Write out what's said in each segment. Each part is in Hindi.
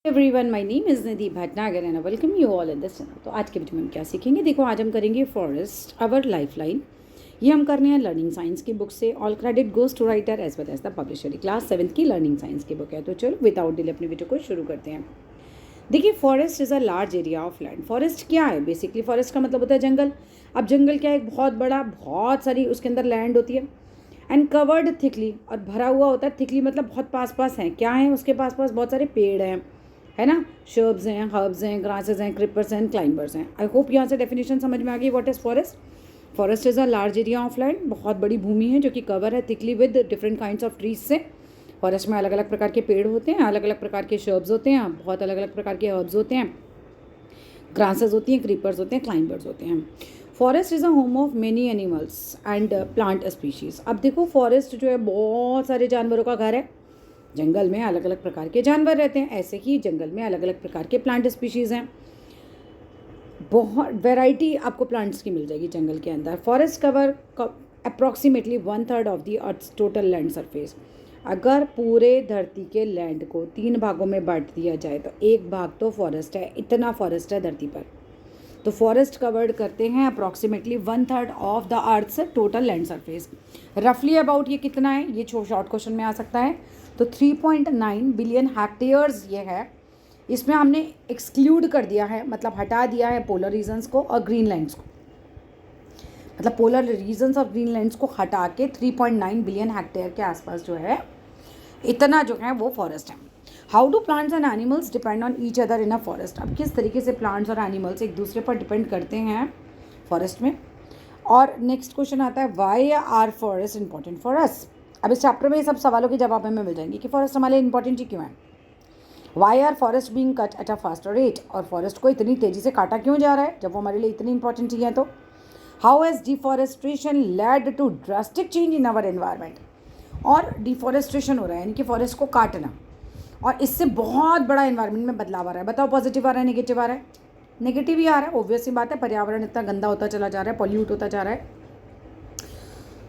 Everyone, my name is Nidhi Bhatnagar and welcome you all in this channel. तो आज के वीडियो में हम क्या सीखेंगे, देखो आज हम करेंगे फॉरेस्ट आवर लाइफलाइन। ये हम कर रहे हैं लर्निंग साइंस की बुक से। All credit goes to writer as well as the publisher. Class 7th की लर्निंग साइंस की बुक है। तो चलो विदाउट डिले अपनी वीडियो को शुरू करते हैं। देखिए, forest is a large area of land. Forest क्या है? बेसिकली फॉरेस्ट का मतलब होता है जंगल। अब जंगल क्या है? एक बहुत बड़ा, बहुत सारी उसके अंदर लैंड होती है एंड कवर्ड थिकली, और भरा हुआ होता है। थिकली मतलब बहुत पास पास हैं। क्या है उसके पास पास? बहुत सारे पेड़ हैं, है ना। शर्ब्स हैं, हर्ब्स हैं, ग्रासेस हैं, क्रिपर्स हैं, क्लाइंबर्स हैं। आई होप यहाँ से डेफिनेशन समझ में आ गई। What is forest? Forest is a large area of land. बहुत बड़ी भूमि है जो कि कवर है thickly with different kinds of trees से। फॉरेस्ट में अलग अलग प्रकार के पेड़ होते हैं, अलग अलग प्रकार के शर्ब्स होते हैं, बहुत अलग अलग प्रकार के हर्ब्स होते हैं, ग्रासेस होती हैं, क्रीपर्स होते हैं, क्लाइंबर्स होते हैं। Forest is a home of many animals and plant species. अब देखो, फॉरेस्ट जो है बहुत सारे जानवरों का घर है। जंगल में अलग अलग प्रकार के जानवर रहते हैं, ऐसे ही जंगल में अलग अलग प्रकार के प्लांट स्पीशीज़ हैं। बहुत वैरायटी आपको प्लांट्स की मिल जाएगी जंगल के अंदर। Forest cover approximately 1/3 of the earth total land surface. अगर पूरे धरती के लैंड को 3 भागों में बांट दिया जाए तो एक भाग तो फॉरेस्ट है। इतना फॉरेस्ट है धरती पर। तो फॉरेस्ट कवर्ड करते हैं approximately 1/3 of the earth total land surface. रफली अबाउट ये कितना है? ये शॉर्ट क्वेश्चन में आ सकता है। तो 3.9 बिलियन हेक्टेयर्स ये है। इसमें हमने एक्सक्लूड कर दिया है, मतलब हटा दिया है पोलर रीजन्स को और ग्रीनलैंड्स को। मतलब पोलर रीजन्स और ग्रीनलैंड्स को हटा के 3.9 बिलियन हेक्टेयर के आसपास जो है, इतना जो है वो फॉरेस्ट है। How do plants and animals depend on each other in a forest. अब किस तरीके से प्लांट्स और एनिमल्स एक दूसरे पर डिपेंड करते हैं फॉरेस्ट में। और नेक्स्ट क्वेश्चन आता है, why are forest important for us. अब इस चैप्टर में ये सब सवालों के जवाब हमें मिल जाएंगे कि फॉरेस्ट हमारे लिए इंपॉर्टेंट ही क्यों है। Why are forest being cut at a faster rate. और फॉरेस्ट को इतनी तेज़ी से काटा क्यों जा रहा है जब वो हमारे लिए इतनी इंपॉर्टेंट ही है। तो how has deforestation led to drastic change in our environment. और डिफॉरेस्ट्रेशन हो रहा है यानी कि फॉरेस्ट को काटना, और इससे बहुत बड़ा एनवायरनमेंट में बदलाव आ रहा है। बताओ, पॉजिटिव आ रहा है, नेगेटिव आ रहा है? नेगेटिव ही आ रहा है। ऑब्वियस सी बात है, पर्यावरण इतना गंदा होता चला जा रहा है, पॉल्यूट होता जा रहा है।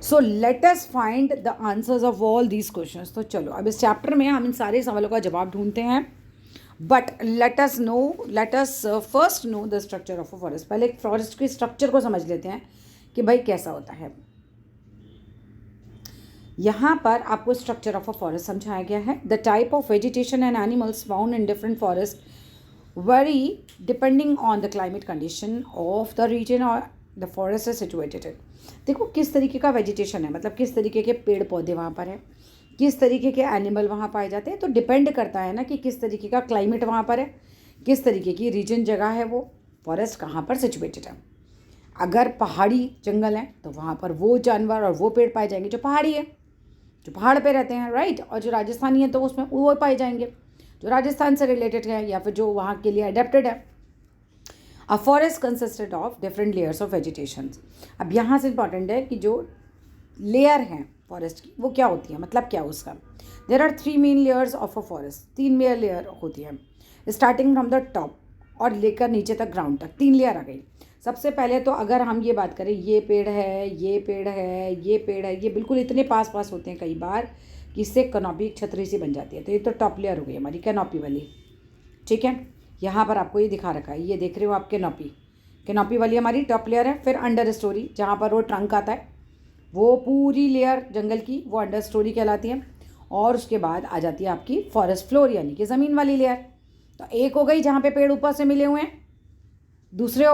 सो let us find the answers of all these questions. तो चलो अब इस चैप्टर में हम इन सारे सवालों का जवाब ढूंढते हैं। But let us first know the structure of a forest. पहले एक फॉरेस्ट के स्ट्रक्चर को समझ लेते हैं कि भाई कैसा होता है। यहाँ पर आपको स्ट्रक्चर ऑफ अ फॉरेस्ट समझाया गया है। The type of vegetation and animals found in different forest vary depending on the climate condition of the region or the forest is situated in। देखो किस तरीके का वेजिटेशन है, मतलब किस तरीके के पेड़ पौधे वहाँ पर है, किस तरीके के एनिमल वहाँ पाए जाते हैं। तो डिपेंड करता है ना कि किस तरीके का क्लाइमेट वहाँ पर है, किस तरीके की रीजन जगह है वो फॉरेस्ट कहाँ पर सिचुएटेड है। अगर पहाड़ी जंगल है तो वहाँ पर वो जानवर और वो पेड़ पाए जाएंगे जो पहाड़ी है, जो पहाड़ पे रहते हैं, राइट। और जो राजस्थानी है तो उसमें वो पाए जाएंगे जो राजस्थान से रिलेटेड है या फिर जो वहाँ के लिए अडेप्टेड है। A forest consisted of different layers of vegetation. अब यहाँ से इंपॉर्टेंट है कि जो लेयर हैं फॉरेस्ट की वो क्या होती है, मतलब क्या उसका। There are 3 main layers of a forest. 3 main layer होती है, स्टार्टिंग फ्रॉम द टॉप और लेकर नीचे तक ग्राउंड तक 3 लेयर आ गई। सबसे पहले तो अगर हम ये बात करें, ये पेड़ है, ये पेड़ है, ये पेड़ है, ये बिल्कुल इतने पास पास होते हैं कई बार कि इससे कैनोपी एक छतरी सी बन जाती है। तो ये तो टॉप लेयर हो गई हमारी कैनोपी वाली, ठीक है। यहाँ पर आपको ये दिखा रखा है, ये देख रहे हो आप कैनोपी। कैनोपी वाली हमारी टॉप लेयर है। फिर अंडर स्टोरी, जहाँ पर वो ट्रंक आता है, वो पूरी लेयर जंगल की वो अंडर स्टोरी कहलाती है। और उसके बाद आ जाती है आपकी फॉरेस्ट फ्लोर यानी कि ज़मीन वाली लेयर। तो एक हो गई जहाँ पे पेड़ ऊपर से मिले हुए हैं, दूसरे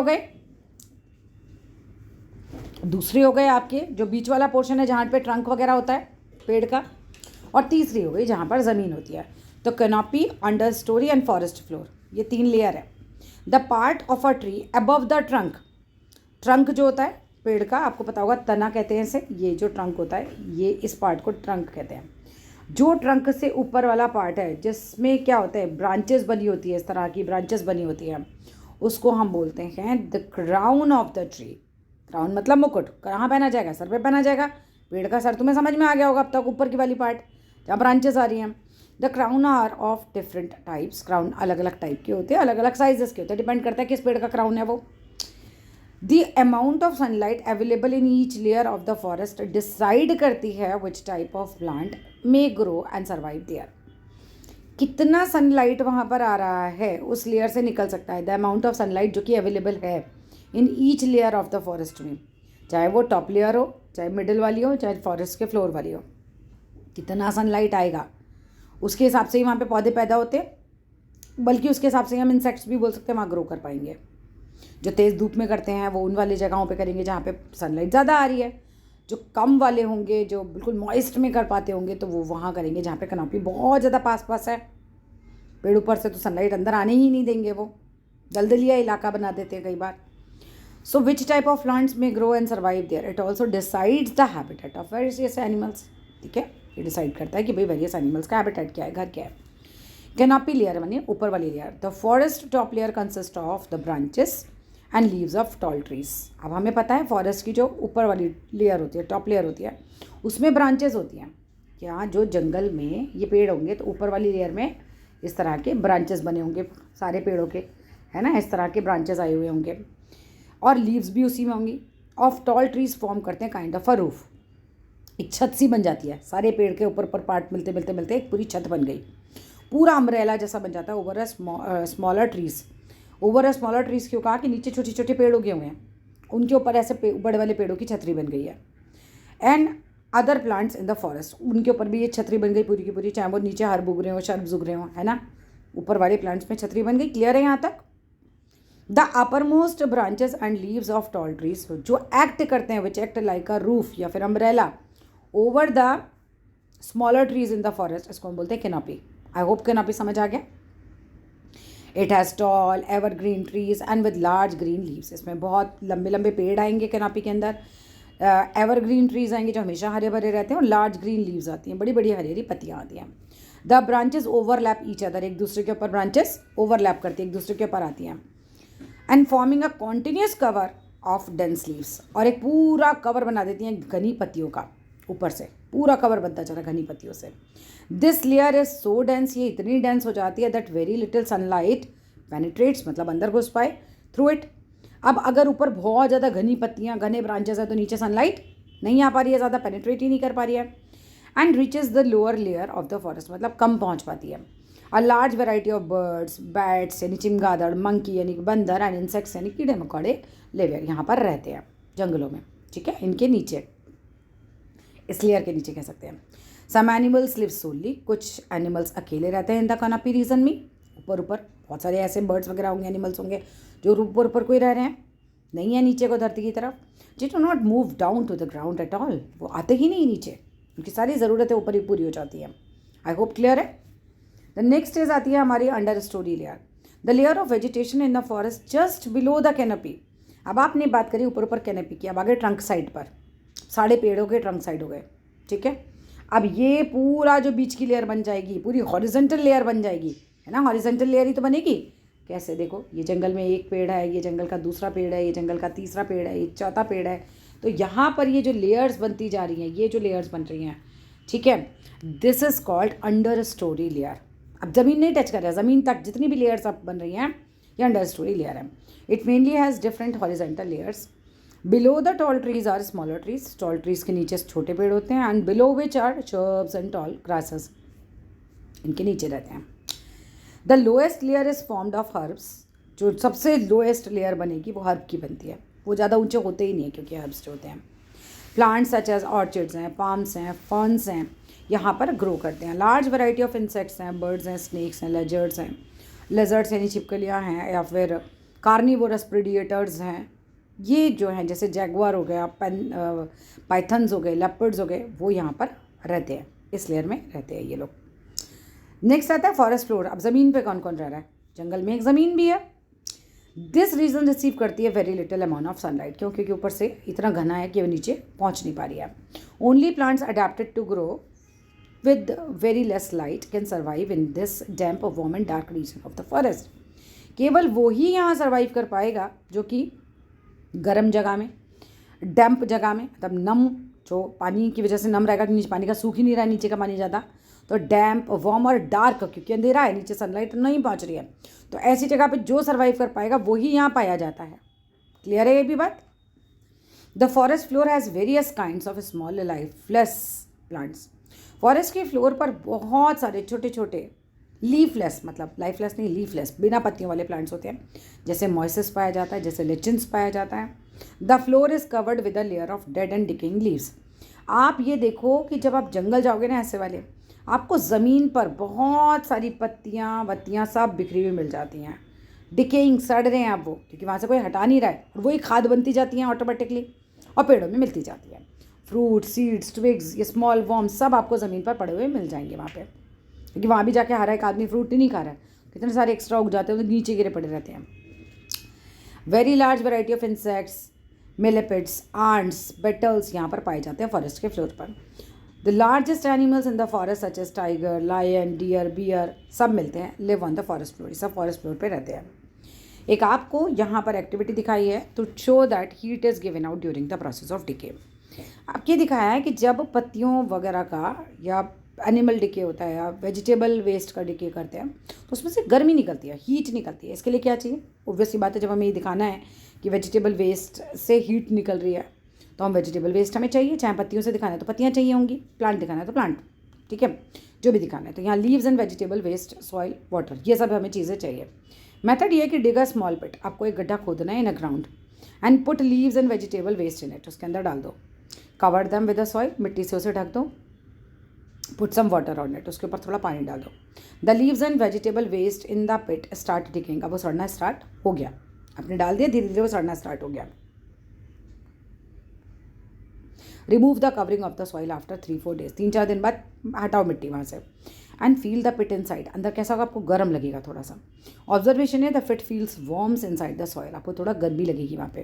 हो गए आपके जो बीच वाला पोर्शन है जहाँ पे ट्रंक वगैरह होता है पेड़ का, और तीसरी हो गई जहाँ पर ज़मीन होती है। तो canopy, under story and forest floor, ये 3 लेयर है। The part of a tree above the trunk. Trunk जो होता है पेड़ का, आपको पता होगा तना कहते हैं इसे। ये जो ट्रंक होता है, ये इस पार्ट को ट्रंक कहते हैं। जो ट्रंक से ऊपर वाला पार्ट है जिसमें क्या होता है, ब्रांचेस बनी होती है, इस तरह की ब्रांचेस बनी होती है, उसको हम बोलते हैं the crown of the tree. Crown मतलब मुकुट। कहाँ पहना जाएगा? सर पे पहना जाएगा। पेड़ का सर तुम्हें समझ में आ गया होगा अब तक, ऊपर की वाली पार्ट जहाँ ब्रांचेस आ रही हैं। The crown are of different types. Crown अलग अलग टाइप के होते हैं, अलग अलग साइजेस के होते हैं, डिपेंड करता है किस पेड़ का क्राउन है वो। The amount of sunlight available in each layer of the forest decide करती है which type of plant may grow and survive there. कितना सनलाइट वहाँ पर आ रहा है उस लेयर से निकल सकता है, द अमाउंट ऑफ सनलाइट जो कि अवेलेबल है इन each layer of the forest में, चाहे वो टॉप लेयर हो, चाहे मिडिल वाली हो, चाहे फॉरेस्ट के फ्लोर वाली हो, कितना सनलाइट आएगा उसके हिसाब से ही वहाँ पे पौधे पैदा होते हैं, बल्कि उसके हिसाब से हम इंसेक्ट्स भी बोल सकते हैं वहाँ ग्रो कर पाएंगे। जो तेज़ धूप में करते हैं वो उन वाली जगहों पे करेंगे जहाँ पे सनलाइट ज़्यादा आ रही है, जो कम वाले होंगे, जो बिल्कुल मॉइस्ट में कर पाते होंगे, तो वो वहाँ करेंगे जहाँ पे कैनोपी बहुत ज़्यादा पास पास है। पेड़ ऊपर से तो सनलाइट अंदर आने ही नहीं देंगे, वो दलदलिया इलाका बना देते हैं कई बार। So which type of plants may grow and survive there, it also decides the habitat of various animals. ठीक है, ये डिसाइड करता है कि भाई वेरियस एनिमल्स का हैबिटेट क्या है, घर क्या है। कैनोपी लेयर मानिए ऊपर वाली layer, the forest top layer consist of the branches and leaves of tall trees. अब हमें पता है फॉरेस्ट की जो ऊपर वाली लेयर होती है, टॉप लेयर होती है, उसमें ब्रांचेस होती हैं। क्या जो जंगल में ये पेड़ होंगे तो ऊपर वाली लेयर में इस तरह के ब्रांचेस बने होंगे सारे पेड़ों के, है ना, इस तरह के ब्रांचेस आए हुए होंगे, और लीव्स भी उसी में होंगी। ऑफ टॉल ट्रीज फॉर्म करते हैं काइंड ऑफ अ रूफ, एक छत सी बन जाती है, सारे पेड़ के ऊपर ऊपर पार्ट मिलते मिलते मिलते एक पूरी छत बन गई, पूरा अम्ब्रेला जैसा बन जाता है over a smaller trees. Over a smaller trees क्यों कहा कि नीचे छोटे छोटे पेड़ उगे हुए हैं, उनके ऊपर ऐसे बड़े वाले पेड़ों की छतरी बन गई है। And other plants in the forest, उनके ऊपर भी ये छतरी बन गई पूरी की पूरी, चाहे वो नीचे हर्ब उग रहे हो, शर्ब्स उग रहे हो, है ना, ऊपर वाले प्लांट्स में छतरी बन गई। क्लियर है यहाँ तक? The upper most branches and leaves of tall trees जो एक्ट करते हैं, which act like a roof या फिर umbrella over the smaller trees in the forest, इसको हम बोलते हैं कैनोपी। आई होप कैनोपी समझ आ गया। It has tall evergreen trees and with large green leaves, इसमें बहुत लंबे लंबे पेड़ आएंगे कैनोपी के अंदर, एवरग्रीन ट्रीज आएंगे जो हमेशा हरे भरे रहते हैं, और लार्ज ग्रीन लीव्स आती हैं, बड़ी बड़ी हरी हरी पत्तियाँ आती हैं। The branches overlap each other, एक दूसरे के ऊपर ब्रांचेस ओवरलैप करती हैं, एक दूसरे के ऊपर आती हैं, and forming a continuous cover of dense leaves, और एक पूरा कवर बना देती हैं घनी पत्तियों का, ऊपर से पूरा कवर बनता चला घनी पत्तियों से। This layer is so dense, ये इतनी डेंस हो जाती है that very little sunlight penetrates, मतलब अंदर घुस पाए थ्रू इट। अब अगर ऊपर बहुत ज़्यादा घनी पत्तियाँ घने ब्रांचेस है तो नीचे सनलाइट नहीं आ पा रही है, ज़्यादा पेनिट्रेट ही नहीं कर पा रही है। And reaches the lower layer of the forest, मतलब कम पहुँच पाती है। A large variety of birds, bats यानी चिमगादड़, मंकी यानी बंदर, एंड इंसेक्ट्स यानी कीड़े मकोड़े लेयर यहाँ पर रहते हैं जंगलों में। ठीक है, इनके नीचे, इस लेयर के नीचे कह सकते हैं। सम एनिमल्स लिव सोली, कुछ एनिमल्स अकेले रहते हैं इन द कैनोपी रीजन में, ऊपर ऊपर बहुत सारे ऐसे बर्ड्स वगैरह होंगे, एनिमल्स होंगे जो ऊपर ऊपर कोई रह रहे हैं, नहीं है नीचे को धरती की तरफ। जी do not move down to the ground at all, वो आते ही नहीं नीचे, उनकी सारी ज़रूरतें ऊपर ही पूरी हो जाती हैं। आई होप क्लियर है। द नेक्स्ट स्टेज आती है हमारी under story layer, the layer of vegetation in the forest just below the canopy. अब आपने बात करी ऊपर ऊपर कैनोपी की, अब आगे ट्रंक साइड पर, सारे पेड़ों के ट्रंक साइड हो गए। ठीक है, अब ये पूरा जो बीच की लेयर बन जाएगी पूरी हॉरिजॉन्टल लेयर बन जाएगी, है ना, हॉरिजॉन्टल लेयर ही तो बनेगी। कैसे, देखो ये जंगल में एक पेड़ है, ये जंगल का दूसरा पेड़ है, ये जंगल का तीसरा पेड़ है, ये चौथा पेड़ है, तो यहाँ पर ये जो लेयर्स बनती जा रही हैं, ये जो लेयर्स बन रही हैं, ठीक है, this is called under story layer. अब ज़मीन नहीं टच कर रहा है, ज़मीन तक जितनी भी लेयर्स अब बन रही हैं ये अंडर स्टोरी लेयर है। It mainly has different horizontal layers. Below the tall trees are smaller trees, tall trees के नीचे छोटे पेड़ होते हैं, and below which are shrubs and tall grasses, इनके नीचे रहते हैं। The lowest layer is formed of herbs, जो सबसे लोएस्ट लेयर बनेगी वो हर्ब की बनती है, वो ज़्यादा ऊंचे होते ही नहीं है क्योंकि हर्ब्स जो होते हैं। प्लांट्स सच एज ऑर्चिड्स हैं, पाम्स हैं, फर्न्स हैं, यहाँ पर ग्रो करते हैं। लार्ज वैरायटी ऑफ इंसेक्ट्स हैं, बर्ड्स हैं, स्नेक्स हैं, लेजर्ड्स हैं, लेजर्ड्स यानी छिपकलियाँ हैं, या फिर कार्निवोरस प्रेडिएटर्स हैं, ये जो हैं जैसे जैगुआर हो गया, पाइथन्स हो गए, लेपर्ड्स हो गए, वो यहाँ पर रहते हैं, इस लेयर में रहते हैं ये लोग। नेक्स्ट आता है फॉरेस्ट फ्लोर। अब ज़मीन पे कौन कौन रह रहा है, जंगल में एक ज़मीन भी है। दिस रीजन रिसीव करती है very little amount of sunlight, क्यों, क्योंकि ऊपर से इतना घना है कि वो नीचे पहुँच नहीं पा रही है। Only plants adapted to grow with very less light can survive in this damp warm and dark region of the forest. केवल वो ही यहाँ सर्वाइव कर पाएगा जो कि गर्म जगह में, डैम्प जगह में, मतलब नम, जो पानी की वजह से नम रहेगा, नीचे पानी का सूख ही नहीं रहा है, नीचे का पानी ज़्यादा, तो डैम्प, वार्म और डार्क, क्योंकि अंधेरा है, नीचे सनलाइट नहीं पहुंच रही है, तो ऐसी जगह पे जो सर्वाइव कर पाएगा वही यहाँ पाया जाता है। क्लियर है ये भी बात। The forest floor has various kinds of small lifeless plants. Forest के फ्लोर पर बहुत सारे छोटे छोटे लीफलेस मतलब लाइफलेस नहीं, लीफलेस, बिना पत्तियों वाले प्लांट्स होते हैं, जैसे मॉइसिस पाया जाता है, जैसे लिचन्स पाया जाता है। The floor is covered with a layer of dead and decaying leaves. आप ये देखो कि जब आप जंगल जाओगे ना ऐसे वाले, आपको ज़मीन पर बहुत सारी पत्तियाँ वत्तियाँ सब बिखरी हुई मिल जाती हैं, डिकेइंग, सड़ रहे हैं आप वो, क्योंकि वहाँ से कोई हटा नहीं रहा है, और वही खाद बनती जाती हैं ऑटोमेटिकली और पेड़ों में मिलती जाती है। फ्रूट, सीड्स, ट्विग्स, ये स्मॉल वॉर्म्स सब आपको ज़मीन पर पड़े हुए मिल जाएंगे वहाँ पे, क्योंकि वहाँ भी जाके हर एक आदमी फ्रूट नहीं खा रहा है, कितने सारे एक्स्ट्रा उग जाते हैं तो नीचे गिरे पड़े रहते हैं। Very large variety of insects, millipedes, ants, beetles यहाँ पर पाए जाते हैं फॉरेस्ट के फ्लोर पर। The largest animals in the forest such as tiger, lion, deer, bear सब मिलते हैं, live on the forest floor, सब फॉरेस्ट फ्लोर पे रहते हैं। एक आपको यहाँ पर एक्टिविटी दिखाई है to show that heat is given out during the process of decay. आपको ये दिखाया है कि जब पत्तियों वगैरह का या एनिमल डिके होता है या वेजिटेबल वेस्ट का डिके करते हैं तो उसमें से गर्मी निकलती है, हीट निकलती है। इसके लिए क्या चाहिए? ऑब्वियसली बात है, जब हमें ये दिखाना है कि वेजिटेबल वेस्ट से हीट निकल रही है तो हम वेजिटेबल वेस्ट हमें चाहिए, चाहे पत्तियों से दिखाना है तो पत्तियाँ चाहिए होंगी, प्लांट दिखाना है तो प्लांट, ठीक है, जो भी दिखाना है। तो यहाँ leaves and vegetable waste, soil, water, ये सब हमें चीज़ें चाहिए। मेथड ये है कि डिग अ स्मॉल पिट, आपको एक गड्ढा खोदना है in a ground and put leaves and vegetable waste in it, उसके अंदर डाल दो। कवर दम विद अ सॉइल, मिट्टी से उसे ढक दो। Put some water on it, उसके ऊपर थोड़ा पानी डाल दो। The leaves and vegetable waste in the pit start decaying, अब वो सड़ना स्टार्ट हो गया, आपने डाल दिया, धीरे धीरे वो सड़ना स्टार्ट हो गया। Remove the covering of the soil after 3-4 days, 3-4 दिन बाद हटाओ मिट्टी वहाँ से। And feel the pit inside, अंदर कैसा होगा? आपको गर्म लगेगा थोड़ा सा। ऑब्जर्वेशन है the pit feels warms inside the soil, आपको थोड़ा गर्मी लगेगी वहाँ पे,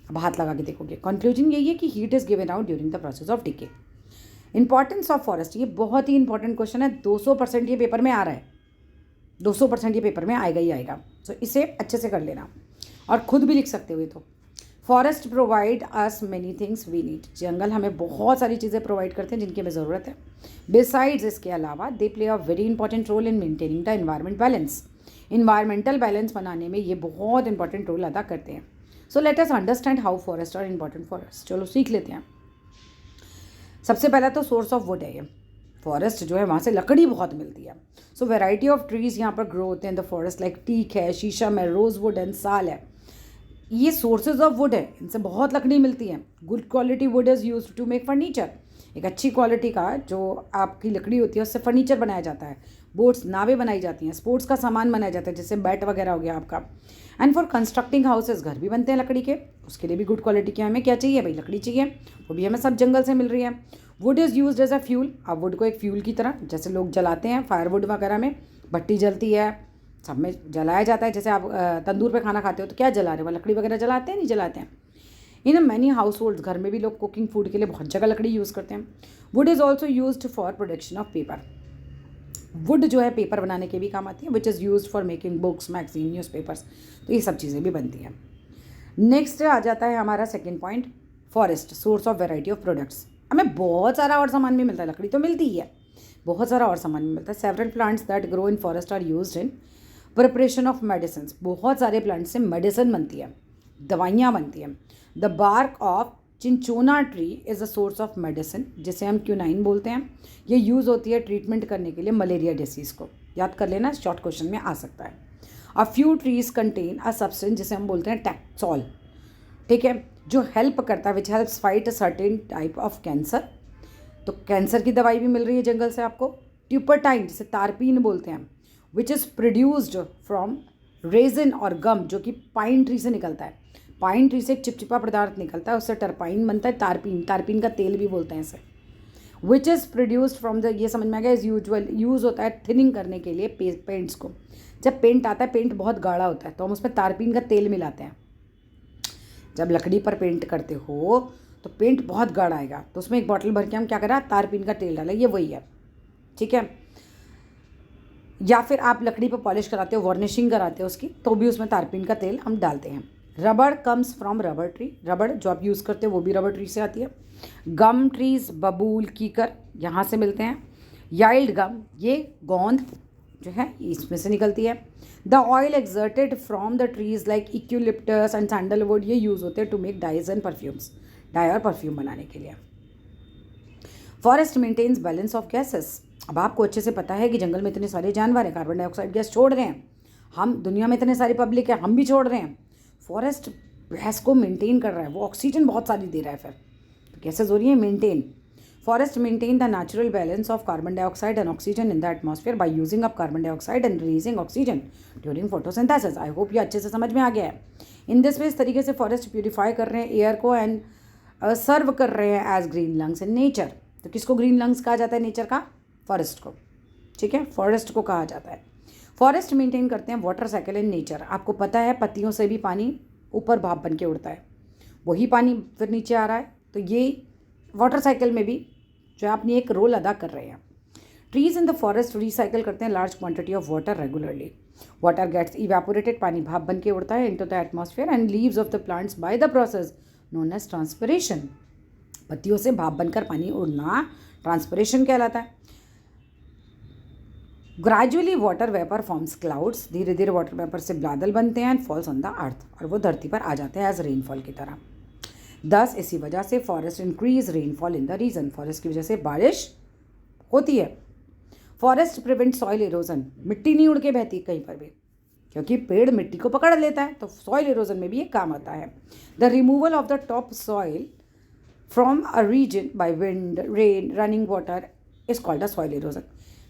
अब हाथ लगा के देखोगे। कंक्लूजन यही है कि heat is given out during the process of decay. Importance of forest, ये बहुत ही इंपॉर्टेंट क्वेश्चन है, 200% ये पेपर में आ रहा है, 200% ये पेपर में आएगा ही आएगा। सो इसे अच्छे से कर लेना और खुद भी लिख सकते हो। तो forest provide us many things we need, जंगल हमें बहुत सारी चीज़ें प्रोवाइड करते हैं जिनकी हमें ज़रूरत है। बिसाइड्स, इसके अलावा they play a very important role in maintaining the environment balance, environmental balance बनाने में ये बहुत इंपॉर्टेंट रोल अदा करते हैं। So let us understand how forest are important for us, चलो सीख लेते हैं। सबसे पहला तो सोर्स ऑफ वुड है, ये फॉरेस्ट जो है वहाँ से लकड़ी बहुत मिलती है। सो वेराइटी ऑफ ट्रीज़ यहाँ पर ग्रो होते हैं द फॉरेस्ट, लाइक टीक है, शीशम है, रोज वुड एंड साल है, ये सोर्सेज ऑफ वुड है, इनसे बहुत लकड़ी मिलती है। Good quality wood is used to make furniture, एक अच्छी क्वालिटी का जो आपकी लकड़ी होती है उससे फर्नीचर बनाया जाता है, बोट्स, नावें बनाई जाती हैं, स्पोर्ट्स का सामान बनाया जाता है जैसे बैट वगैरह हो गया आपका। एंड फॉर कंस्ट्रक्टिंग हाउसेज, घर भी बनते हैं लकड़ी के, उसके लिए भी गुड क्वालिटी के हमें क्या चाहिए भाई? लकड़ी चाहिए, वो भी हमें सब जंगल से मिल रही है। Wood is used as a fuel, अब वुड को एक फ्यूल की तरह, जैसे लोग जलाते हैं फायरवुड वगैरह में, भट्टी जलती है, सब में जलाया जाता है। जैसे आप तंदूर पे खाना खाते हो तो क्या जला रहे हो? लकड़ी वगैरह जलाते हैं, नहीं जलाते हैं? इन मैनी हाउस होल्ड्स, घर में भी लोग कुकिंग फूड के लिए बहुत जगह लकड़ी यूज़ करते हैं। Would is also used for production of paper, would जो है पेपर बनाने के भी काम आती है, which is used for making books, magazine, newspapers, तो ये सब चीज़ें भी बनती हैं। नेक्स्ट आ जाता है हमारा second point, forest source of variety of products, हमें बहुत सारा और सामान भी मिलता है, लकड़ी तो मिलती ही है, बहुत सारा और सामान भी मिलता है। Several plants that grow in forest are used in preparation of medicine, बहुत सारे प्लांट से मेडिसिन बनती है, दवाइयाँ बनती हैं। The bark of cinchona tree is a source of medicine, जिसे हम क्यूनाइन बोलते हैं, ये यूज़ होती है ट्रीटमेंट करने के लिए मलेरिया डिसीज़ को, याद कर लेना, शॉर्ट क्वेश्चन में आ सकता है। A few trees contain a substance जिसे हम बोलते हैं टैक्सॉल, ठीक है, जो हेल्प करता है, which helps fight a certain type of cancer, तो कैंसर की दवाई भी मिल रही है जंगल से आपको। ट्यूपरटाइन, जिसे तारपीन बोलते हैं, which is produced from resin और गम, जो कि पाइन ट्री से निकलता है, पाइन ट्री से एक चिपचिपा पदार्थ निकलता है, उससे टरपाइन बनता है, तारपीन, तारपीन का तेल भी बोलते हैं इसे। Which is produced from the, ये समझ में आ गया, इज यूजुअल यूज़ होता है थिनिंग करने के लिए पेंट्स को। जब पेंट आता है, पेंट बहुत गाढ़ा होता है तो हम उसमें तारपीन का तेल मिलाते हैं। जब लकड़ी पर पेंट करते हो तो पेंट बहुत गाढ़ा आएगा, तो उसमें एक बॉटल भर के हम क्या करा, तारपीन का तेल डाला, ये वही है, ठीक है। या फिर आप लकड़ी पर पॉलिश कराते हो, वार्निशिंग कराते हो उसकी, तो भी उसमें तारपीन का तेल हम डालते हैं। रबड़ कम्स फ्रॉम रबर ट्री, रबड़ जो आप यूज़ करते हो वो भी रबर ट्री से आती है। गम ट्रीज़, बबूल, कीकर, यहाँ से मिलते हैं। याइल्ड गम, ये गोंद जो है इसमें से निकलती है। The oil extracted from the trees like eucalyptus and sandalwood, ये यूज़ होते हैं to make dyes and perfumes, dye और परफ्यूम बनाने के लिए। Forest maintains balance of gases, अब आपको अच्छे से पता है कि जंगल में इतने सारे जानवर हैं, कार्बन डाइऑक्साइड गैस छोड़ रहे हैं, हम दुनिया में इतने सारी पब्लिक है, हम भी छोड़ रहे हैं। फॉरेस्ट गैस को मेंटेन कर रहा है, वो ऑक्सीजन बहुत सारी दे रहा है। फिर तो कैसे हो रही है maintain? Forest maintain the natural balance of carbon dioxide and oxygen in the atmosphere by using up carbon dioxide and releasing oxygen during photosynthesis. I hope ये अच्छे से समझ में आ गया है। इन दिस वे, इस तरीके से फॉरेस्ट प्यूरिफाई कर रहे हैं एयर को एंड सर्व कर रहे हैं as green lungs in nature. तो किसको ग्रीन लंग्स कहा जाता है नेचर का? फॉरेस्ट को। ठीक है, फॉरेस्ट को कहा जाता है। फॉरेस्ट मेंटेन करते हैं वाटर साइकिल इन नेचर। आपको पता है पत्तियों से भी पानी ऊपर भाप बन के उड़ता है, वही पानी फिर नीचे आ रहा है। तो ये वाटर साइकिल में भी जो है अपनी एक रोल अदा कर रहे हैं। Trees in the forest recycle करते हैं large quantity of water regularly. Water gets evaporated, पानी भाप बन के उड़ता है into the atmosphere and leaves of the plants by the process known as transpiration. पत्तियों से भाप बनकर पानी उड़ना ट्रांसपिरेशन कहलाता है। Gradually water vapour forms clouds, धीरे धीरे वाटर वेपर से बादल बनते हैं and falls on the earth, और वो धरती पर आ जाते हैं एज रेनफॉल की तरह। दस इसी वजह से forest increase rainfall in the region. Forest की वजह से बारिश होती है। फॉरेस्ट प्रिवेंट सॉइल इरोजन, मिट्टी नहीं उड़ के बहती कहीं पर भी, क्योंकि पेड़ मिट्टी को पकड़ लेता है, तो सॉइल इरोजन में भी ये काम आता है। The removal of the top soil from a region by wind, rain, running water is called a soil erosion.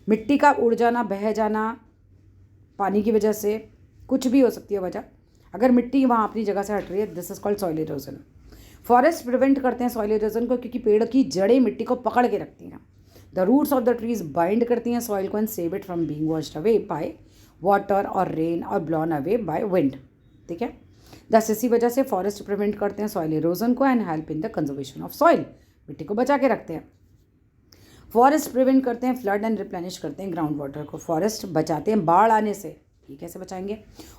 मिट्टी का उड़ जाना, बह जाना, पानी की वजह से, कुछ भी हो सकती है वजह, अगर मिट्टी वहाँ अपनी जगह से हट रही है, this is called soil erosion. Forest prevent करते हैं सॉइल इरोजन को, क्योंकि पेड़ की जड़ें मिट्टी को पकड़ के रखती हैं। The roots of the trees bind करती हैं सॉइल को and save it from being washed away by water और रेन और ब्लोन अवे बाय विंड। ठीक है, दस इसी वजह से फॉरेस्ट प्रिवेंट करते हैं सॉइल इरोजन को and help in the conservation of soil, मिट्टी को बचा के रखते हैं। फॉरेस्ट प्रिवेंट करते हैं फ्लड एंड रिप्लेनिश करते हैं ग्राउंड वाटर को। फॉरेस्ट बचाते हैं बाढ़ आने से, ये कैसे बचाएंगे?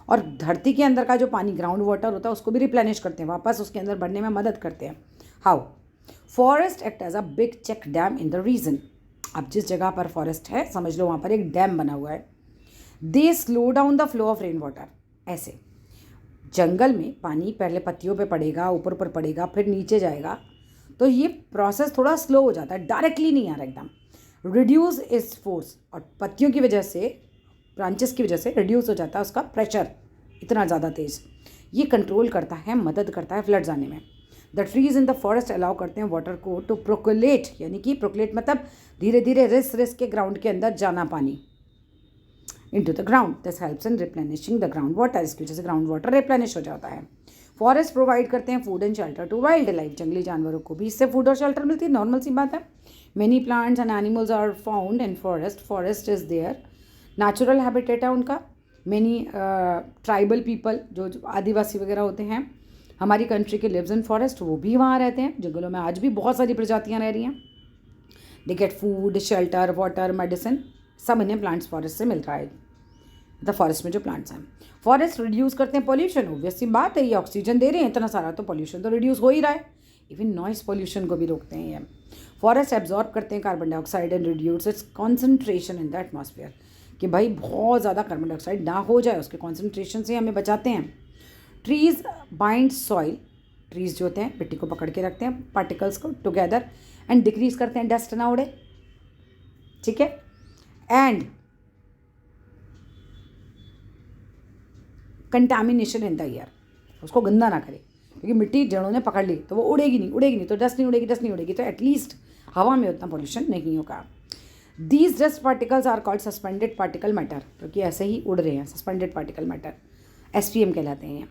और धरती के अंदर का जो पानी ग्राउंड वाटर होता है उसको भी रिप्लेनिश करते हैं, वापस उसके अंदर बढ़ने में मदद करते हैं। How? Forest act as a big check dam in the region. अब जिस जगह पर फॉरेस्ट है समझ लो वहाँ पर एक डैम बना हुआ है। They slow down the flow of rain water. ऐसे जंगल में पानी पहले पत्तियों पे पड़ेगा, ऊपर ऊपर पड़ेगा, फिर नीचे जाएगा, तो ये प्रोसेस थोड़ा स्लो हो जाता है, डायरेक्टली नहीं आ रहा एकदम। रिड्यूस इज फोर्स, और पत्तियों की वजह से, ब्रांचेस की वजह से रिड्यूस हो जाता है उसका प्रेशर, इतना ज़्यादा तेज़। ये कंट्रोल करता है, मदद करता है फ्लड्स आने में। The trees in the forest allow करते हैं वाटर को टू प्रोकुलेट, यानी कि प्रोकुलेट मतलब धीरे धीरे रिस रिस के ग्राउंड के अंदर जाना पानी into the ground. This helps in replenishing the ground water. इसकी वजह से ग्राउंड वाटर रिप्लेनिश हो जाता है। फॉरेस्ट प्रोवाइड करते हैं food and shelter to wildlife. जंगली जानवरों को भी इससे फूड और शेल्टर मिलती है, नॉर्मल सी बात है। Many plants and animals are found in forest. Forest is their natural habitat है उनका। मेनी ट्राइबल पीपल, जो आदिवासी वगैरह होते हैं हमारी कंट्री के, लिव्स इन फॉरेस्ट, वो भी वहाँ रहते हैं। जंगलों में आज भी बहुत सारी प्रजातियाँ रह रही हैं। They get food, shelter, water, medicine, सब इन्हें प्लांट्स फॉरेस्ट से मिल रहा है, द फॉरेस्ट में जो प्लांट्स हैं। फॉरेस्ट रिड्यूस करते हैं पॉल्यूशन। ऑब्वियस सी बात है, ये ऑक्सीजन दे रहे हैं इतना सारा, तो पॉल्यूशन तो रिड्यूस हो ही रहा है। इवन नॉइस पॉल्यूशन को भी रोकते हैं ये। फॉरेस्ट एब्जॉर्ब करते हैं carbon dioxide and reduce it's concentration in the atmosphere, कि भाई बहुत ज़्यादा कार्बन डाइऑक्साइड ना हो जाए, उसके कॉन्सेंट्रेशन से हमें बचाते हैं। ट्रीज बाइंड सॉइल, ट्रीज जो होते हैं मिट्टी को पकड़ के रखते हैं, पार्टिकल्स को टुगेदर, एंड डिक्रीज करते हैं डस्ट ना उड़े। ठीक है, and contamination in the air, उसको गंदा ना करे, क्योंकि मिट्टी जड़ों ने पकड़ ली तो वो उड़ेगी नहीं, तो डस्ट नहीं उड़ेगी, तो एटलीस्ट हवा में उतना पॉल्यूशन नहीं होगा। These dust particles are called suspended particle matter, क्योंकि ऐसे ही उड़ रहे हैं, सस्पेंडेड पार्टिकल मैटर, SPM कहलाते हैं।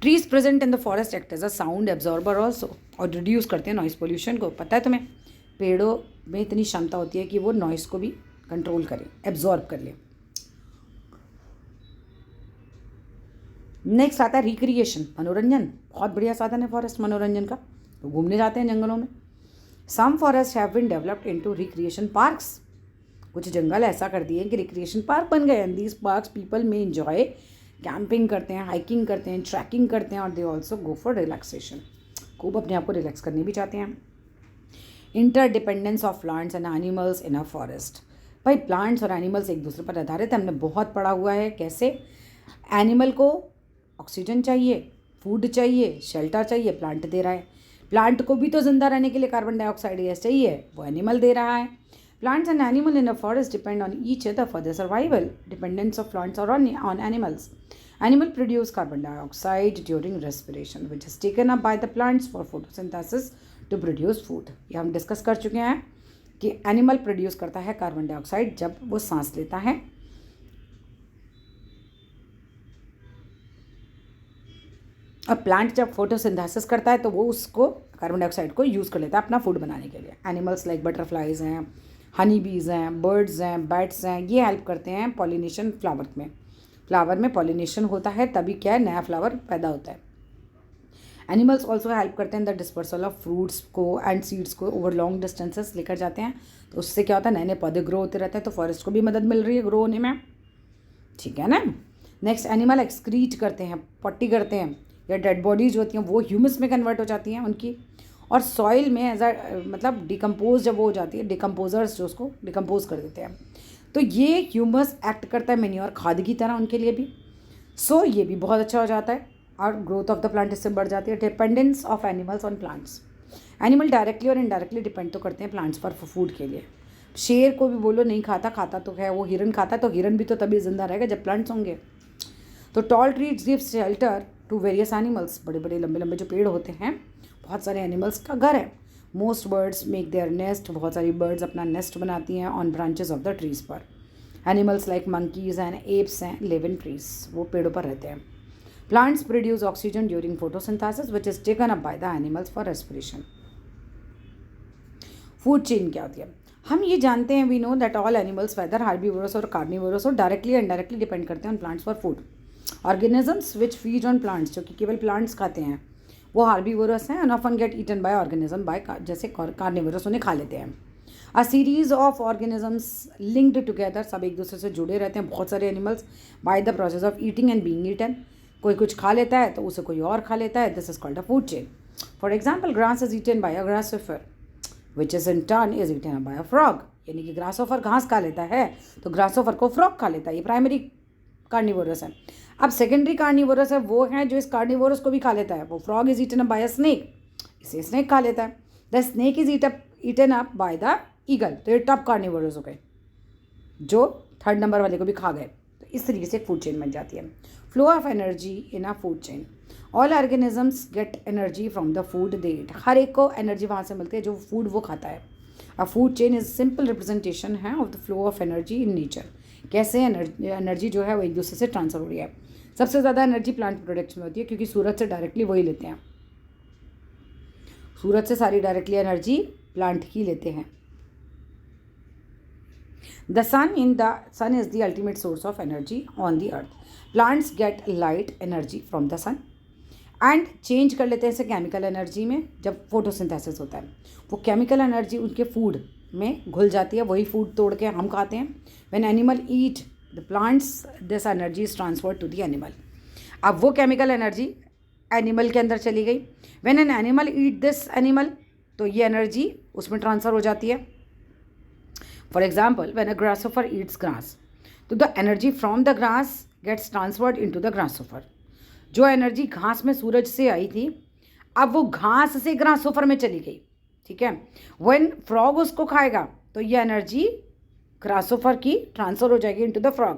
Trees present in the forest act as a sound absorber also, और रिड्यूस करते हैं नॉइस पोल्यूशन को। पता है तुम्हें, पेड़ों में इतनी क्षमता होती है कि वो नॉइस को भी कंट्रोल करे, एब्जॉर्ब कर ले। नेक्स्ट आता है रिक्रिएशन, मनोरंजन। बहुत बढ़िया साधन है फॉरेस्ट मनोरंजन का, तो घूमने जाते हैं जंगलों में। Some forest have been developed into recreation parks. कुछ जंगल ऐसा कर दिए कि रिक्रिएशन पार्क बन गए। एंड दीज पार्क्स पीपल में एंजॉय कैंपिंग करते हैं, हाइकिंग करते हैं, ट्रैकिंग करते हैं, और they also go for relaxation, खूब अपने आप को रिलैक्स करने भी चाहते हैं। Interdependence of plants and animals in a forest. भाई प्लांट्स और एनिमल्स एक दूसरे पर आधारित है, हमने बहुत पढ़ा हुआ है कैसे। एनिमल को ऑक्सीजन चाहिए, फूड चाहिए, शेल्टर चाहिए, प्लांट दे रहा है। प्लांट को भी तो जिंदा रहने के लिए कार्बन डाइऑक्साइड गैस चाहिए, वो एनिमल दे रहा है। Plants and animal in a forest depend on each other for the survival. Dependence of plants और on animals. Animal produce carbon dioxide during respiration which is taken up by the plants for photosynthesis to produce food. ये हम डिस्कस कर चुके हैं कि एनिमल प्रोड्यूस करता है कार्बन डाइऑक्साइड जब वो सांस लेता है, और प्लांट जब फोटोसिंथेसिस करता है तो वो उसको कार्बन डाइऑक्साइड को यूज़ कर लेता है अपना फूड बनाने के लिए। एनिमल्स लाइक बटरफ्लाइज हैं, हनी बीज हैं, बर्ड्स हैं, बैट्स हैं, ये हेल्प करते हैं पॉलिनेशन फ्लावर में। फ्लावर में पॉलिनेशन होता है तभी क्या है, नया फ्लावर पैदा होता है। एनिमल्स ऑल्सो हेल्प करते हैं द डिस्पर्सल ऑफ फ्रूट्स को एंड सीड्स को ओवर लॉन्ग डिस्टेंसेस लेकर जाते हैं, तो उससे क्या होता है, नए नए पौधे ग्रो होते रहते हैं, तो फॉरेस्ट को भी मदद मिल रही है ग्रो होने में। ठीक है ना। नेक्स्ट, एनिमल एक्सक्रीट करते हैं, पट्टी करते हैं, या डेड बॉडीज होती हैं वो ह्यूमस में कन्वर्ट हो जाती हैं उनकी, और सॉइल में एज मतलब डिकम्पोज जब वो हो जाती है, डिकम्पोजर्स जो उसको डिकम्पोज कर देते हैं, तो ये ह्यूमस एक्ट करता है मैन्योर खाद की तरह उनके लिए भी। सो ये भी बहुत अच्छा हो जाता है और ग्रोथ ऑफ द प्लांट इससे बढ़ जाती है। Dependence of animals on plants. Animal directly और इनडायरेक्टली डिपेंड तो करते हैं प्लांट्स पर फूड के लिए। शेर को भी बोलो नहीं खाता, खाता तो है, वो हिरन खाता है, तो हिरन भी तो तभी जिंदा रहेगा जब प्लांट्स होंगे। तो tall trees give shelter to various animals. बड़े बड़े लंबे लंबे जो पेड़ होते हैं बहुत सारे एनिमल्स का घर है। Most birds make their nest. बहुत सारी बर्ड्स अपना नेस्ट बनाती हैं on branches of the trees पर। Animals like monkeys and apes हैं लिव इन ट्रीज, वो पेड़ों पर रहते हैं। Plants produce oxygen during photosynthesis which is taken up by the animals for respiration. Food chain क्या होती है, हम ये जानते हैं, we know that all animals whether herbivorous और कार्निवोरस और डायरेक्टली एंड इनडायरेक्टली डिपेंड करते हैं on plants for food. Organisms which feed on plants, जो कि केवल प्लांट्स खाते हैं, वो हार्बीवोरस हैं and often get eaten by organism by, जैसे कार्निवोरस उन्हें खा लेते हैं। A series of organisms linked together, सब एक दूसरे से जुड़े रहते हैं बहुत सारे animals, by the process of eating and being eaten. कोई कुछ खा लेता है तो उसे कोई और खा लेता है, this is called a food chain. For example, grass is eaten by a grasshopper which is in turn is eaten by a frog. यानी कि ग्रासोफर घास खा लेता है तो ग्रासोफर को फ्रॉग खा लेता है, ये प्राइमरी कार्निवोरस है। अब सेकेंडरी कार्निवोरस है, वो है जो इस कार्निवोरस को भी खा लेता है, वो frog is eaten up by a snake, इसे स्नेक खा लेता है। The snake is eaten up by the eagle, तो ये टॉप कार्निवोरस हो गए जो थर्ड नंबर वाले को भी खा गए। तो इस तरीके से फूड चेन बन जाती है। Flow of energy in a food chain. All organisms get energy from the food they eat. हर एक को एनर्जी वहाँ से मिलती है जो फूड वो खाता है। A food chain is simple representation है of the flow of energy in nature. कैसे एनर्जी जो है वो एक दूसरे से ट्रांसफर हो रही है। सबसे ज़्यादा एनर्जी प्लांट प्रोडक्ट्स में होती है क्योंकि सूरज से डायरेक्टली वही लेते हैं, सूरज से सारी डायरेक्टली एनर्जी प्लांट ही लेते हैं। The sun is the ultimate source of energy on the earth. Plants get light energy from the sun and change कर लेते हैं इसे केमिकल एनर्जी में जब फोटोसिंथेसिस होता है। वो केमिकल एनर्जी उनके फूड में घुल जाती है, वही फूड तोड़ के हम खाते हैं। When animal eat the plants, this energy is transferred to the animal. अब वो केमिकल एनर्जी एनिमल के अंदर चली गई। When an animal eat this animal, तो ये एनर्जी उसमें ट्रांसफ़र हो जाती है। For example, when a grasshopper eats grass, तो the energy from the grass gets transferred into the grasshopper. जो एनर्जी घास में सूरज से आई थी अब वो घास से ग्रासोफर में चली गई। ठीक है। When frog उसको खाएगा तो ये एनर्जी ग्रासोफर की ट्रांसफर हो जाएगी into the frog.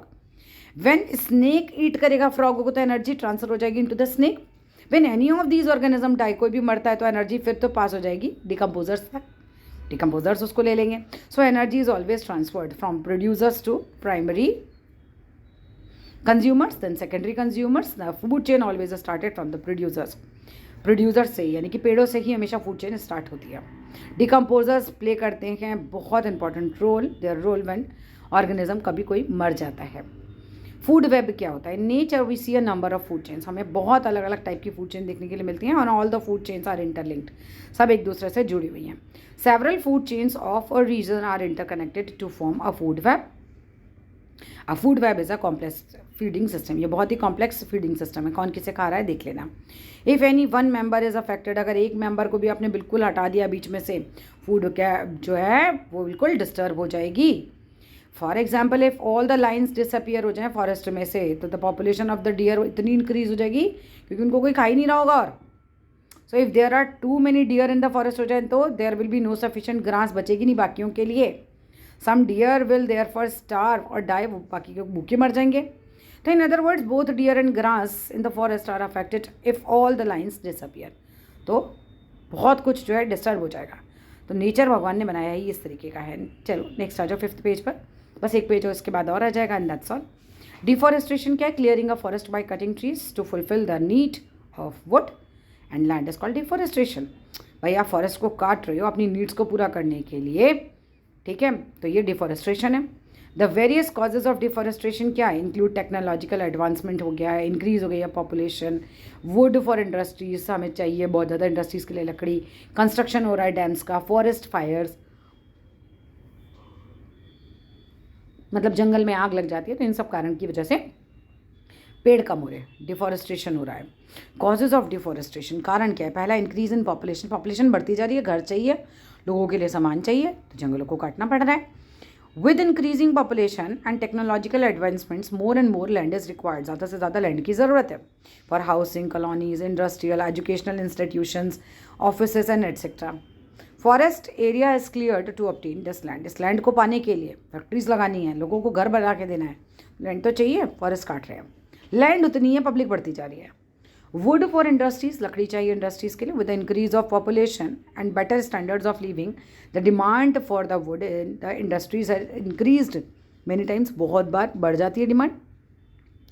When snake eat करेगा फ्रॉग को तो एनर्जी ट्रांसफर हो जाएगी into the snake. When any of these organism die, कोई भी मरता है तो एनर्जी फिर तो पास हो जाएगी डिकम्पोजर्स तक, डिकम्पोजर्स उसको ले लेंगे। So energy is always transferred from producers to primary consumers then secondary consumers. The food chain always started from the producers. Producers से यानी कि पेड़ों से ही हमेशा फूड चेन स्टार्ट होती है। डिकम्पोजर्स प्ले करते हैं बहुत important role, their role when organism कभी कोई मर जाता है। फूड वेब क्या होता है? Nature we see a number of food chains. हमें बहुत अलग अलग टाइप की फूड चेन देखने के लिए मिलती हैं और all the food chains are interlinked, सब एक दूसरे से जुड़ी हुई हैं। Several food chains of a region are interconnected to form a food web. A food web is a complex feeding system. ये बहुत ही कॉम्प्लेक्स फीडिंग सिस्टम है। कौन किसे खा रहा है देख लेना। If any one member is affected, अगर एक मेंबर को भी आपने बिल्कुल हटा दिया बीच में से, फूड क्या जो है वो बिल्कुल डिस्टर्ब हो जाएगी। For example, if all the lions disappear हो जाए फॉरेस्ट में से तो the population of the deer इतनी इंक्रीज हो जाएगी क्योंकि उनको कोई खा ही नहीं रहा होगा। और so if there are too many deer in the forest हो जाए तो there will be no sufficient grass, बचेगी नहीं बाकियों के लिए. Some deer will therefore starve और डाई, बाकी के भूखे मर जाएंगे. तो in other words both deer and grass in the forest are affected if all the lions disappear. तो बहुत कुछ जो है डिस्टर्ब हो जाएगा. तो नेचर भगवान ने बनाया ही इस तरीके का है. चलो नेक्स्ट आ जाओ 5th पेज पर. बस एक पेज और इसके बाद और आ जाएगा एंड दैट्स ऑल. डिफॉरेस्टेशन क्या है? Clearing a forest by cutting trees to fulfil the need of wood and land is called deforestation. भाई आप फॉरेस्ट को काट रहे हो अपनी नीड्स को पूरा करने के लिए, ठीक है, तो ये डिफॉरेस्टेशन है. The various causes of deforestation क्या है? इंक्लूड टेक्नोलॉजिकल एडवांसमेंट हो गया है, इंक्रीज हो गई है पॉपुलेशन, वुड फॉर इंडस्ट्रीज, हमें चाहिए बहुत ज़्यादा इंडस्ट्रीज़ के लिए लकड़ी, कंस्ट्रक्शन हो रहा है डैम्स का, फॉरेस्ट फायर्स, मतलब जंगल में आग लग जाती है, तो इन सब कारण की वजह से पेड़ कम हो रहे हैं, डिफॉरेस्टेशन हो रहा है. कॉजेज ऑफ डिफॉरेस्टेशन, कारण क्या है? पहला इंक्रीज इन पॉपुलेशन, पॉपुलेशन बढ़ती जा रही है, घर चाहिए, लोगों के लिए सामान चाहिए, तो जंगलों को काटना पड़ रहा है. With increasing population and technological advancements more and more land is required, ज़्यादा से ज़्यादा लैंड की ज़रूरत है for housing, colonies, industrial, educational institutions, offices and etcetera. Forest area is cleared to obtain this land, इस लैंड को पाने के लिए फैक्ट्रीज लगानी है, लोगों को घर बना के देना है, लैंड तो चाहिए, फॉरेस्ट काट रहे हैं. लैंड उतनी है, पब्लिक बढ़ती जा रही है. वुड फॉर इंडस्ट्रीज, लकड़ी चाहिए इंडस्ट्रीज़ के लिए. With the increase of population and better standards of living the demand for the would in the industries है इंक्रीज्ड मेनी टाइम्स, बहुत बार बढ़ जाती है डिमांड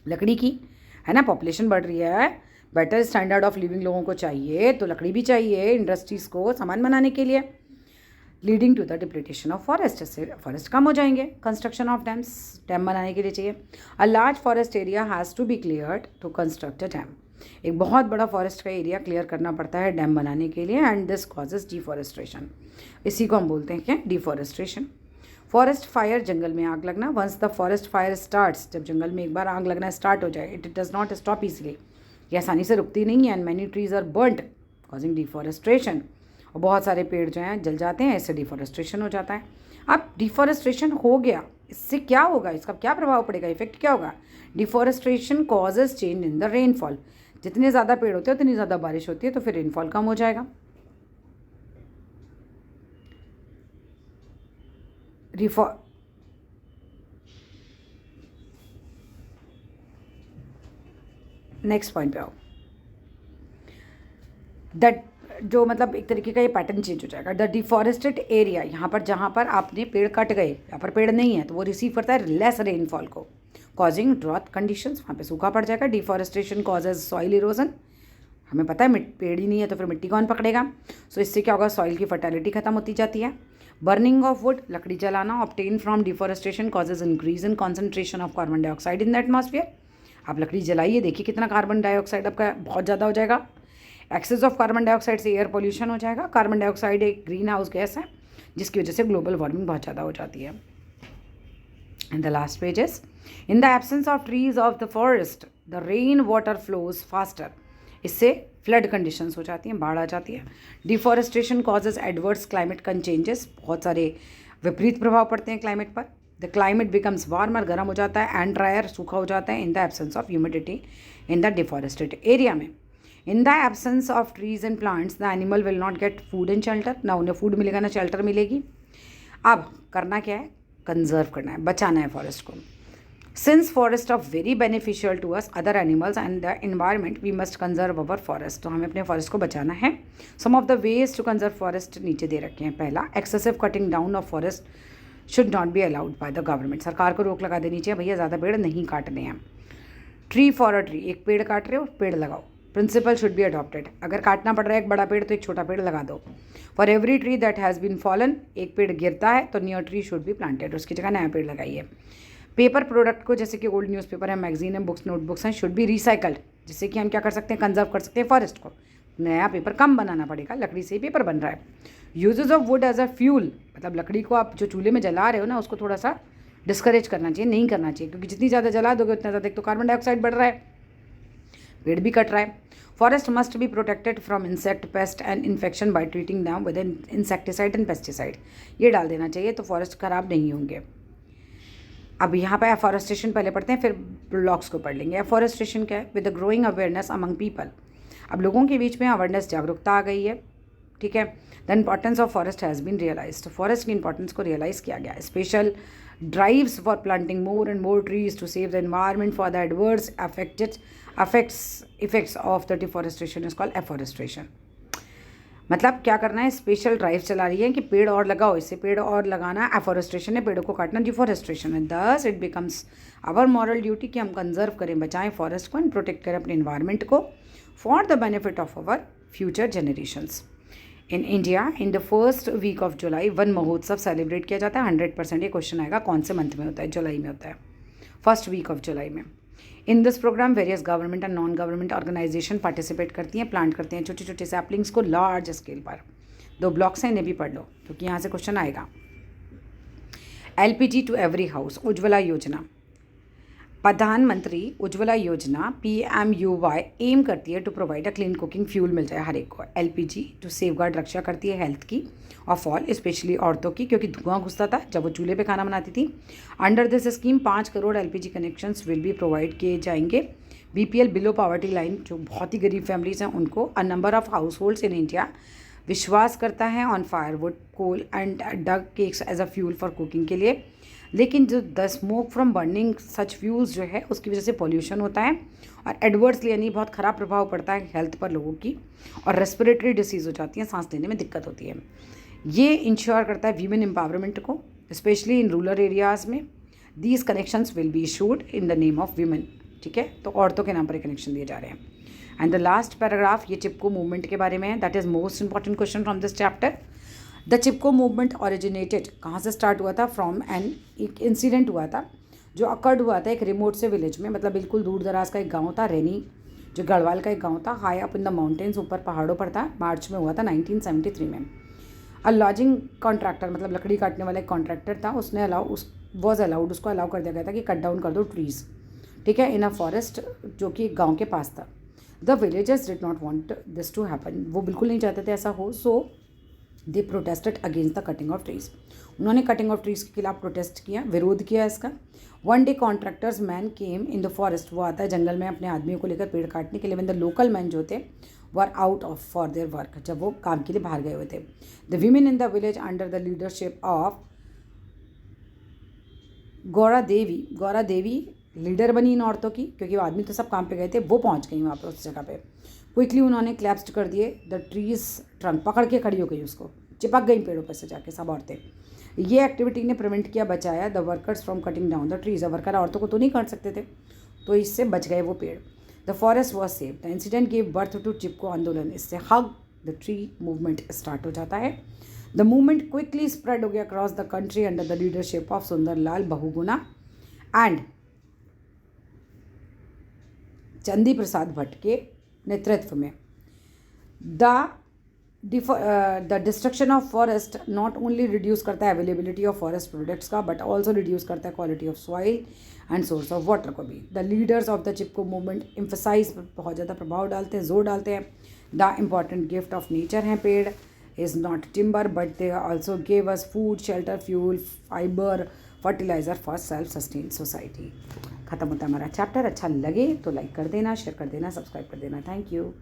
लकड़ी की, है ना. पॉपुलेशन बढ़ रही है, बेटर स्टैंडर्ड ऑफ लिविंग लोगों को चाहिए, तो लकड़ी भी चाहिए इंडस्ट्रीज़ को सामान बनाने के लिए. Leading to the depletion of forest, इससे फॉरेस्ट कम हो जाएंगे. कंस्ट्रक्शन ऑफ डैम्स, डैम बनाने के लिए चाहिए. A large forest area has to be cleared to construct a dam, एक बहुत बड़ा फॉरेस्ट का एरिया क्लियर करना पड़ता है डैम बनाने के लिए. एंड दिस कॉजेज डिफॉरेस्टेशन, इसी को हम बोलते हैं क्या? डिफॉरेस्टेशन. फॉरेस्ट फायर, जंगल में आग लगना. Once the forest fire starts, जब जंगल में एक बार आग लगना स्टार्ट हो जाए, it does not stop easily, ये आसानी से रुकती नहीं है. And many trees are burned causing deforestation, और बहुत सारे पेड़ जो हैं जल जाते हैं, इससे डिफॉरेस्टेशन हो जाता है. अब डिफॉरेस्टेशन हो गया, इससे क्या होगा? इसका क्या प्रभाव पड़ेगा? इफेक्ट क्या होगा? Deforestation causes change in the rainfall, जितने ज़्यादा पेड़ होते हैं उतनी ज़्यादा बारिश होती है, तो फिर रेनफॉल कम हो जाएगा. नेक्स्ट पॉइंट पे आओ. दैट जो मतलब एक तरीके का ये पैटर्न चेंज हो जाएगा. द डिफॉरेस्टेड एरिया, यहाँ पर जहाँ पर आपने पेड़ कट गए, यहाँ पर पेड़ नहीं है, तो वो रिसीव करता है लेस रेनफॉल को, कॉजिंग ड्रॉट कंडीशंस, वहाँ पे सूखा पड़ जाएगा. डिफॉरेस्टेशन कॉजेज सॉइल इरोजन, हमें पता है पेड़ ही नहीं है तो फिर मिट्टी कौन पकड़ेगा. सो इससे क्या होगा? सॉइल की फर्टिलिटी खत्म होती जाती है. बर्निंग ऑफ वुड, लकड़ी जलाना, obtain from deforestation causes increase in concentration of carbon dioxide in the atmosphere. आप लकड़ी जलाइए, देखिए कितना कार्बन डाइऑक्साइड आपका बहुत ज़्यादा हो जाएगा. एक्सेस ऑफ कार्बन डाइऑक्साइड से एयर पोल्यूशन हो जाएगा. कार्बन डाइऑक्साइड एक ग्रीन हाउस गैस है जिसकी वजह से ग्लोबल वार्मिंग बहुत ज़्यादा हो जाती है. And the last page is in the absence of trees of the forest the rain water flows faster, इससे फ्लड कंडीशंस हो जाती हैं, बाढ़ आ जाती है. Deforestation causes adverse climate changes, बहुत सारे विपरीत प्रभाव पड़ते हैं क्लाइमेट पर. द क्लाइमेट बिकम्स वार्मर, गर्म हो जाता है, एंड ड्रायर, सूखा हो जाता है. In the absence of humidity in the deforested area में. In the absence of trees and plants the animal will not get food and shelter, ना उन्हें फूड मिलेगा ना शेल्टर मिलेगी. अब करना क्या है? कंजर्व करना है, बचाना है फॉरेस्ट को. Since forest of very beneficial to us other animals and the environment we must conserve our forest, तो हमें अपने फॉरेस्ट को बचाना है. Some of the ways to conserve forest नीचे दे रखे हैं. पहला, excessive cutting down of forest should not be allowed by the government, सरकार को रोक लगा देनी चाहिए, भैया ज़्यादा पेड़ नहीं काटने हैं. ट्री फॉर अ ट्री, एक पेड़ काट रहे हो पेड़ लगाओ, प्रिंसिपल शुड बी अडॉप्टेड. अगर काटना पड़ रहा है एक बड़ा पेड़ तो एक छोटा पेड़ लगा दो. For every tree that has been fallen, एक पेड़ गिरता है तो new tree should be planted, उसकी जगह नया पेड़ लगाइए. पेपर प्रोडक्ट को, जैसे कि ओल्ड न्यूज़पेपर है, मैगजीन है, बुक्स, नोटबुक्स हैं, शुड बी रिसाइकल्ड, जिससे कि हम क्या कर सकते हैं? कंजर्व कर सकते हैं फॉरेस्ट को. नया पेपर कम बनाना पड़ेगा, लकड़ी से ही पेपर बन रहा है. Uses of wood as a fuel, मतलब लकड़ी को आप जो चूल्हे में जला रहे हो ना, उसको थोड़ा सा डिस्करेज करना चाहिए, नहीं करना चाहिए, क्योंकि जितनी ज़्यादा जला दोगे उतना ज़्यादा एक तो कार्बन डाइऑक्साइड बढ़ रहा है, पेड़ भी कट रहा है. Forest must be protected from insect, paste and infection by treating them with insecticide and pesticide, ये डाल देना चाहिए तो फॉरेस्ट खराब नहीं होंगे. अब यहाँ पे एफॉरेस्टेशन पहले पढ़ते हैं, फिर ब्लॉक्स को पढ़ लेंगे. एफॉरेस्टेशन क्या है? With the growing awareness among people अब लोगों के बीच में अवेयरनेस, जागरूकता आ गई है, ठीक है। The importance of forest has been realised, forest की इंपॉर्टेंस को रियलाइज़ किया गया है। Special drives for planting more and more trees to save the environment for the adverse effects of the deforestation is called afforestation. मतलब क्या करना है, स्पेशल ड्राइव चला रही है कि पेड़ और लगाओ, इससे पेड़ और लगाना एफॉरेस्ट्रेशन है, पेड़ों को काटना डिफॉरेस्ट्रेशन है। Thus it becomes our moral duty कि हम कंजर्व करें, बचाएं फॉरेस्ट को एंड प्रोटेक्ट करें अपने इन्वायरमेंट को for the benefit of our future generations. In India in the first week of July Van Mahotsav celebrate किया जाता है। 100% ये क्वेश्चन आएगा कौन से मंथ में होता है, जुलाई में होता है, फर्स्ट वीक ऑफ जुलाई में। In this programme various government and non government organisation participate करती हैं, प्लांट करते हैं छोटे छोटे सैपलिंग्स को लार्ज स्केल पर। 2 ब्लॉक्स हैं, इन्हें भी पढ़ लो क्योंकि यहाँ से क्वेश्चन आएगा। LPG to every house, Ujjwala योजना, प्रधानमंत्री उज्ज्वला योजना PMUY एम करती है to provide a clean cooking fuel मिल जाए हर एक को। LPG टू सेफगार्ड, रक्षा करती है हेल्थ की ऑफ ऑल, स्पेशली औरतों की, क्योंकि धुआं घुसता था जब वो चूल्हे पे खाना बनाती थी। Under this scheme 5 crore LPG connections will be provide किए जाएंगे। BPL बिलो पॉवर्टी लाइन, जो बहुत ही गरीब फैमिलीज हैं उनको। A number of households in India विश्वास करता है on firewood, coal and dung cakes as a fuel for cooking के लिए। लेकिन जो the smoke from burning such fuels जो है उसकी वजह से पॉल्यूशन होता है और एडवर्सली यानी बहुत ख़राब प्रभाव पड़ता है हेल्थ पर लोगों की, और रेस्पिरेटरी डिसीज़ हो जाती है, सांस लेने में दिक्कत होती है। ये इंश्योर करता है वीमेन एम्पावरमेंट को, स्पेशली इन रूरल एरियाज़ में। These connections will be issued in the name of women, ठीक है, तो औरतों के नाम पर कनेक्शन दिए जा रहे हैं। एंड द लास्ट पैराग्राफ ये चिपको मूवमेंट के बारे में है, that is most important question from this chapter. The Chipko movement originated, कहाँ से स्टार्ट हुआ था, फ्रॉम एन, एक इंसिडेंट हुआ था जो अकर्ड हुआ था एक रिमोट से विलेज में, मतलब बिल्कुल दूर दराज का एक गांव था, रेनी, जो गढ़वाल का एक गांव था, high up in the mountains, ऊपर पहाड़ों पर था। मार्च में हुआ था 1973 में। अ लॉजिंग कॉन्ट्रैक्टर, मतलब लकड़ी काटने वाला एक कॉन्ट्रैक्टर था, उसने उसको अलाउ कर दिया गया था कि कट डाउन कर दो ट्रीज़, ठीक है, इन अ फॉरेस्ट जो कि गाँव के पास था। The villagers did not want this to happen, वो बिल्कुल नहीं चाहते थे ऐसा हो, so they protested against the cutting of trees. उन्होंने कटिंग ऑफ ट्रीज के खिलाफ प्रोटेस्ट किया, विरोध किया इसका। One day contractors man came in the forest, वो आता है जंगल में अपने आदमियों को लेकर पेड़ काटने के लिए। व्हेन द लोकल मैन जो थे were out of for their work, जब वो काम के लिए बाहर गए हुए थे। The women in the village under the leadership of Gaura Devi leader बनी इन औरतों की, क्योंकि वो आदमी तो सब काम पे गए थे, वो पहुंच गई वहाँ पर उस जगह पे। क्विकली उन्होंने क्लैप्स्ड कर दिए द ट्रीज ट्रंक, पकड़ के खड़ी हो गई, उसको चिपक गई पेड़ों पर से जाके सब औरतें। ये एक्टिविटी ने प्रिवेंट किया, बचाया the workers from cutting down the trees. Worker औरतों को तो नहीं काट सकते थे, तो इससे बच गए वो पेड़। The forest was save, the incident give birth to Chipko आंदोलन, इससे hug the tree movement start हो जाता है। द मूवमेंट क्विकली स्प्रेड हो गया across the country under the leadership of Sundarlal Bahuguna and Chandi Prasad Bhatt के नेतृत्व में। The destruction of forest not only reduce करता है अवेलेबिलिटी ऑफ फॉरेस्ट प्रोडक्ट्स का, बट ऑल्सो रिड्यूस करता है quality of soil and source of water को भी। The leaders of the Chipko movement emphasise, बहुत ज़्यादा प्रभाव डालते हैं, जोर डालते हैं। The important gift of nature हैं पेड़, is not timber but they also give us food, shelter, fuel, fibre, fertiliser for self sustain society. खत्म होता है हमारा चैप्टर। अच्छा लगे तो लाइक कर देना, शेयर कर देना, सब्सक्राइब कर देना। Thank you.